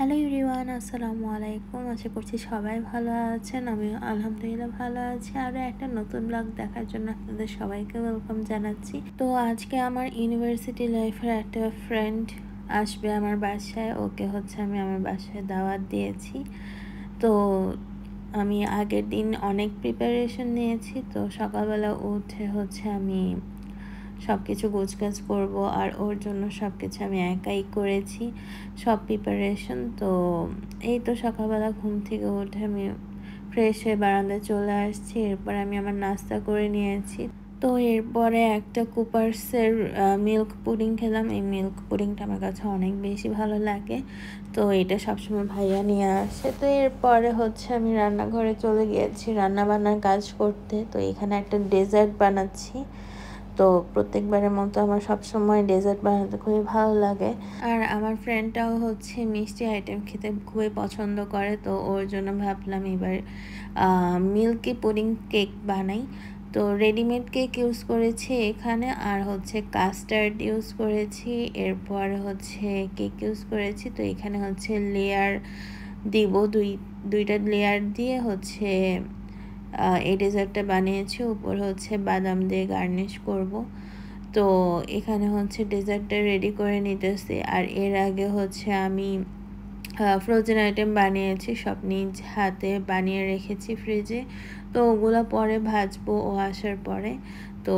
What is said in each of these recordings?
Hello everyone, আসসালামু আলাইকুম। আশা করছি সবাই ভালো আছেন। আমি আলহামদুলিল্লাহ ভালো আছি। আরও একটা নতুন ব্লগ দেখার জন্য আপনাদের সবাইকে ওয়েলকাম জানাচ্ছি। তো আজকে আমার ইউনিভার্সিটি লাইফের একটা ফ্রেন্ড আসবে আমার বাসায়। ওকে আমি আমার বাসায় দাওয়াত দিয়েছি। তো আমি আগের দিন অনেক প্রিপারেশন নিয়েছি। তো সকালবেলা উঠে আমি সব কিছু গোছগাছ করবো, আর ওর জন্য সব কিছু আমি একাই করেছি, সব প্রিপারেশন। তো এই তো সকালবেলা ঘুম থেকে উঠে আমি ফ্রেশ হয়ে বারান্দায় চলে আসছি। এরপর আমি আমার নাস্তা করে নিয়েছি। তো এরপরে একটা কুপার্সের মিল্ক পুডিং খেলাম। এই মিল্ক পুডিংটা আমার কাছে অনেক বেশি ভালো লাগে। তো এটা সবসময় ভাইয়া নিয়ে আসে। তো এরপরে আমি রান্নাঘরে চলে গিয়েছি রান্না বান্নার কাজ করতে। তো এখানে একটা ডেজার্ট বানাচ্ছি। তো প্রত্যেকবারের মতো আমার সবসময় ডেজার্ট বানাতে খুবই ভালো লাগে। আর আমার ফ্রেন্ডটাও মিষ্টি আইটেম খেতে খুবই পছন্দ করে। তো ওর জন্য ভাবলাম এবার মিল্কি পুডিং কেক বানাই। তো রেডিমেড কেক ইউজ করেছি এখানে, আর কাস্টার্ড ইউজ করেছি, এরপর কেক ইউজ করেছি। তো এখানে লেয়ার দিব, দুইটা লেয়ার দিয়ে এই ডেজার্টটা বানিয়েছি। উপর বাদাম দিয়ে গার্নিশ করব। তো এখানে ডেজার্টটা রেডি করে নিতেছি। আর এর আগে আমি ফ্রোজেন আইটেম বানিয়েছি, সব নিজ হাতে বানিয়ে রেখেছি ফ্রিজে। তো ওগুলো পরে ভাজবো ও আসার পরে। তো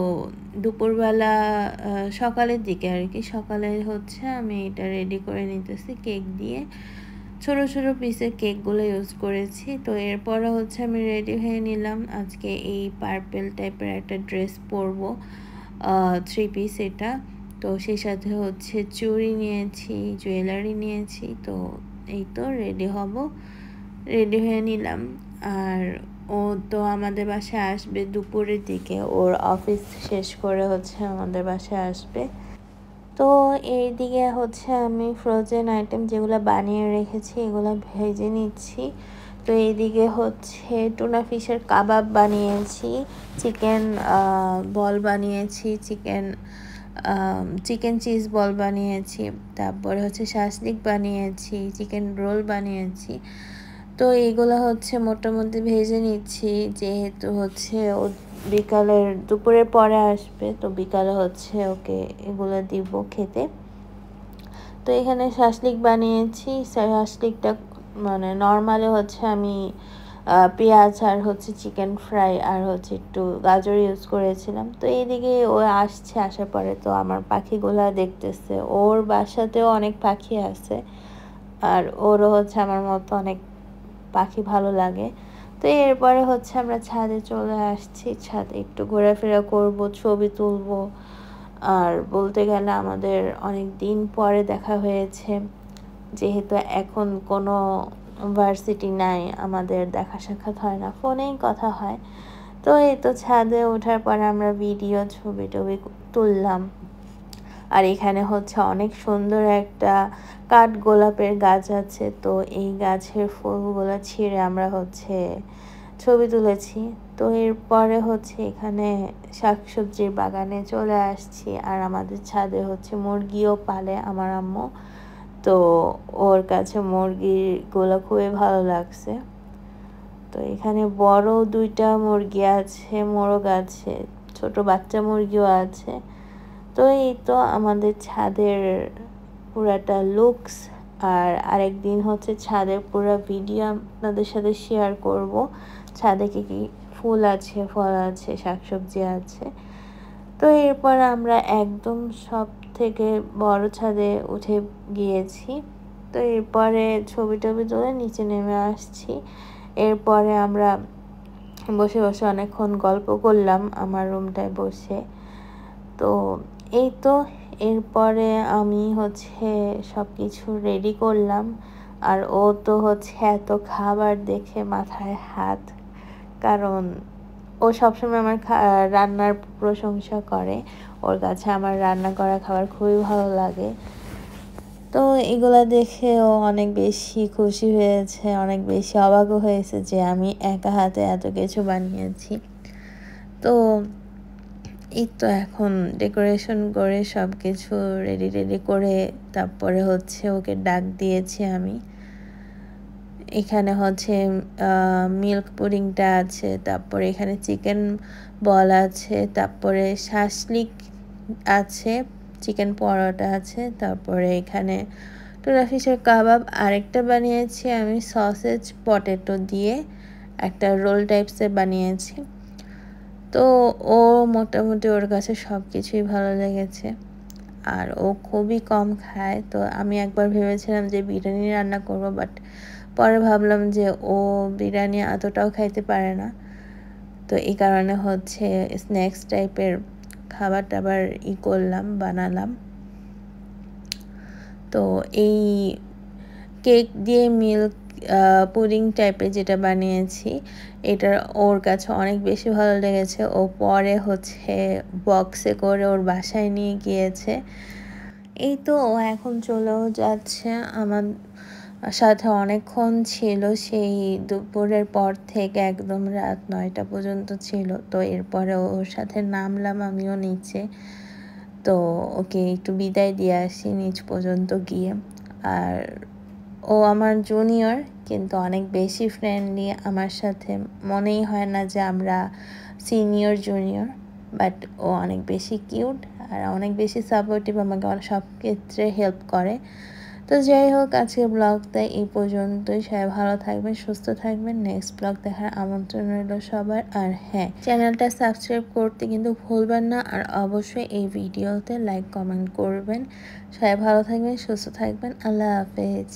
দুপুরবেলা সকালের দিকে আর কি, সকালে আমি এটা রেডি করে নিতেছি কেক দিয়ে। ছোটো ছোটো পিসের কেকগুলো ইউজ করেছি। তো এরপরে আমি রেডি হয়ে নিলাম। আজকে এই পার্পেল টাইপের একটা ড্রেস পরবো, 3 পিস এটা। তো সেই সাথে চুড়ি নিয়েছি, জুয়েলারি নিয়েছি। তো এই তো রেডি হয়ে নিলাম। আর ও তো আমাদের বাসায় আসবে দুপুরের দিকে, ওর অফিস শেষ করে আমাদের বাসায় আসবে। তো এইদিকে আমি ফ্রোজেন আইটেম যেগুলো বানিয়ে রেখেছি এগুলো ভেজে নিচ্ছি। তো এইদিকে টুনা ফিশের কাবাব বানিয়েছি, চিকেন বল বানিয়েছি, চিকেন চিজ বল বানিয়েছি, তারপরে শাসলিক বানিয়েছি, চিকেন রোল বানিয়েছি। তো এইগুলো মোটামুটি ভেজে নিচ্ছি, যেহেতু ও দুপুরের পরে আসবে। তো বিকালে ওকে এগুলো দিব খেতে। তো এখানে শাসলিক বানিয়েছি। শাসলিকটা মানে নর্মালে আমি পেঁয়াজ আর চিকেন ফ্রাই আর একটু গাজর ইউজ করেছিলাম। তো এইদিকে ও আসছে, আসার পরে তো আমার পাখিগুলা দেখতেছে। ওর বাসাতেও অনেক পাখি আছে, আর ওরও আমার মতো অনেক পাখি ভালো লাগে। তো এরপরে আমরা ছাদে চলে আসছি। ছাদে একটু ঘোরাফেরা করব, ছবি তুলবো। আর বলতে গেলে আমাদের অনেক দিন পরে দেখা হয়েছে, যেহেতু এখন কোনো ভার্সিটি নাই, আমাদের দেখা সাক্ষাৎ হয় না, ফোনেই কথা হয়। তো এই তো ছাদে ওঠার পরে আমরা ভিডিও ছবি টবি তুললাম। আর এখানে অনেক সুন্দর একটা কাঠ গোলাপের গাছ আছে। তো এই গাছের ফুলগুলো ছিঁড়ে আমরা ছবি তুলেছি। তো এরপরে এখানে শাকসবজির বাগানে চলে আসছি। আর আমাদের ছাদে মুরগিও পালে আমার আম্মু। তো ওর কাছে মুরগিগুলো খুবই ভালো লাগছে। তো এখানে বড় 2টা মুরগি আছে, মোরগ আছে, ছোট বাচ্চা মুরগিও আছে। তো এই তো আমাদের ছাদের পুরাটা লুকস। আর আরেকদিন ছাদের পুরো ভিডিও আপনাদের সাথে শেয়ার করব। ছাদে কি ফুল আছে, ফল আছে, শাকসবজি আছে। তো এরপর আমরা একদম সব থেকে বড় ছাদে উঠে গিয়েছি। তো এরপরে ছবি টবি তুলে নিচে নেমে আসছি। এরপরে আমরা বসে বসে অনেকক্ষণ গল্প করলাম আমার রুমটায় বসে। তো এই তো এরপরে আমি সব কিছু রেডি করলাম। আর ও তো এত খাবার দেখে মাথায় হাত, কারণ ও সবসময় আমার রান্নার প্রশংসা করে। ওর কাছে আমার রান্না করা খাবার খুবই ভালো লাগে। তো এগুলা দেখে ও অনেক বেশি খুশি হয়েছে, অনেক বেশি অবাকও হয়েছে যে আমি একা হাতে এত কিছু বানিয়েছি। তো এই তো এখন ডেকোরেশন করে সব কিছু রেডি করে তারপরে ওকে ডাক দিয়েছি আমি। এখানে হচ্ছে মিল্ক পুডিংটা আছে, তারপরে এখানে চিকেন বল আছে, তারপরে শাসলিক আছে, চিকেন পরোটা আছে, তারপরে এখানে টুনা ফিশের কাবাব। আরেকটা বানিয়েছি আমি সসেজ পটেটো দিয়ে একটা রোল টাইপসের বানিয়েছি। তো ও মোটামুটি ওর কাছে সব কিছুই ভালো লেগেছে, আর ও খুবই কম খায়। তো আমি একবার ভেবেছিলাম যে বিরিয়ানি রান্না করব, বাট পরে ভাবলাম যে ও বিরিয়ানি এতটাও খাইতে পারে না, তো এই কারণে হচ্ছে স্ন্যাক্স টাইপের খাবার টাবার বানালাম। তো এই কেক দিয়ে মিল্ক পুডিং টাইপের যেটা বানিয়েছি, এটা ওর কাছে অনেক বেশি ভালো লেগেছে। ও পরে হচ্ছে বক্সে করে ওর বাসায় নিয়ে গিয়েছে। এই তো ও এখন চলেও যাচ্ছে। আমার সাথে অনেকক্ষণ ছিল, সেই দুপুরের পর থেকে একদম রাত 9টা পর্যন্ত ছিল। তো এরপরে ওর সাথে নামলাম আমিও নিচে, তো ওকে একটু বিদায় দিয়ে আসি নিচ পর্যন্ত গিয়ে। আর ও আমার জুনিয়র, কিন্তু অনেক বেশি ফ্রেন্ডলি আমার সাথে। মনেই হয় না যে আমরা সিনিয়র জুনিয়র, বাট ও অনেক বেশি কিউট আর অনেক বেশি সাপোর্টিভ, আমাকে সব ক্ষেত্রে হেল্প করে। তো যাই হোক, আজকের ব্লগটা এই পর্যন্তই। সবাই ভালো থাকবেন, সুস্থ থাকবেন। নেক্সট ব্লগ দেখার আমন্ত্রণ রইল সবার। আর হ্যাঁ, চ্যানেলটা সাবস্ক্রাইব করতে কিন্তু ভুলবেন না, আর অবশ্যই এই ভিডিওতে লাইক কমেন্ট করবেন। সবাই ভালো থাকবেন, সুস্থ থাকবেন। আল্লাহ হাফেজ।